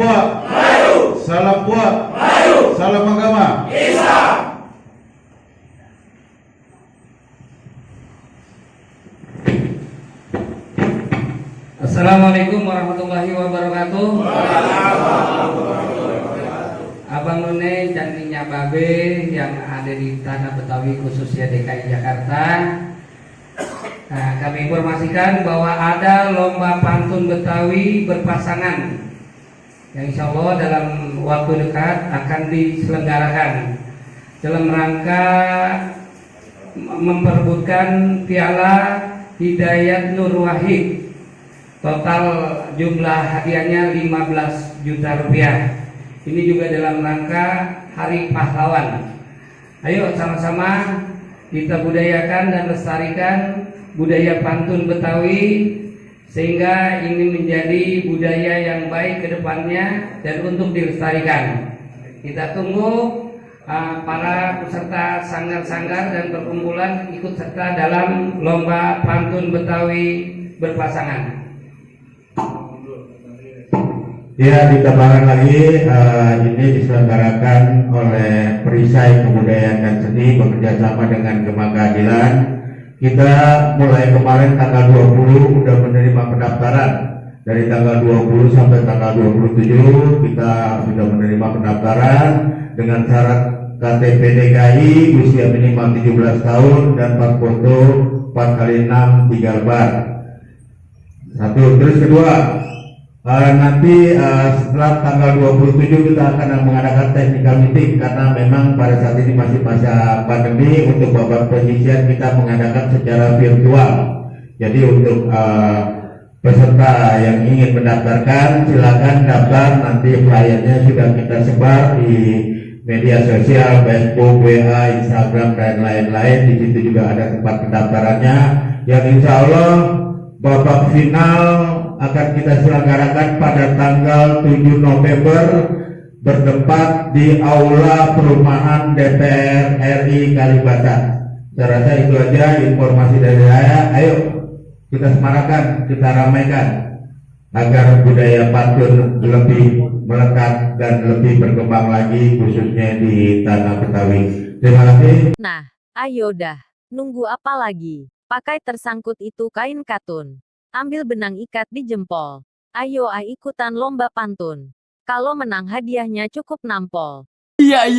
puak, maju. Salam puak, maju. Salam agama, Islam. Assalamualaikum warahmatullahi wabarakatuh. Abang None cantiknya Babe yang ada di Tanah Betawi khususnya DKI Jakarta. Nah, kami informasikan bahwa ada lomba pantun Betawi berpasangan yang insya Allah dalam waktu dekat akan diselenggarakan dalam rangka memperebutkan piala Hidayat Nur Wahid. Total jumlah hadiahnya 15 juta rupiah. Ini juga dalam rangka Hari Pahlawan. Ayo sama-sama kita budayakan dan lestarikan budaya pantun Betawi sehingga ini menjadi budaya yang baik ke depannya dan untuk dilestarikan. Kita tunggu para peserta sanggar-sanggar dan perkumpulan ikut serta dalam lomba pantun Betawi berpasangan. Ya, dikabarkan lagi ini diselenggarakan oleh Perisai Kebudayaan dan Seni bekerjasama dengan Gema Keadilan. Kita mulai kemarin tanggal 20 sudah menerima pendaftaran. Dari tanggal 20 sampai tanggal 27 kita sudah menerima pendaftaran dengan syarat KTP DKI, usia minimal 17 tahun dan 4 foto 4x6 3 lembar. Satu, terus kedua, nanti setelah tanggal 27 kita akan mengadakan technical meeting karena memang pada saat ini masih masa pandemi. Untuk babak penyisian kita mengadakan secara virtual. Jadi untuk peserta yang ingin mendaftarkan silakan daftar, nanti flyernya sudah kita sebar di media sosial, Facebook, WA, Instagram dan lain-lain. Di situ juga ada tempat pendaftarannya yang insya Allah babak final akan kita selenggarakan pada tanggal 7 November bertempat di Aula Perumahan DPR RI Kalibata. Saya rasa itu aja informasi dari saya. Ayo kita semarakan, kita ramaikan agar budaya pantun lebih melekat dan lebih berkembang lagi khususnya di Tanah Betawi. Terima kasih. Nah, ayo dah, nunggu apa lagi? Pakai tersangkut itu kain katun. Ambil benang ikat di jempol. Ayo ikutan lomba pantun. Kalau menang hadiahnya cukup nampol. Iya.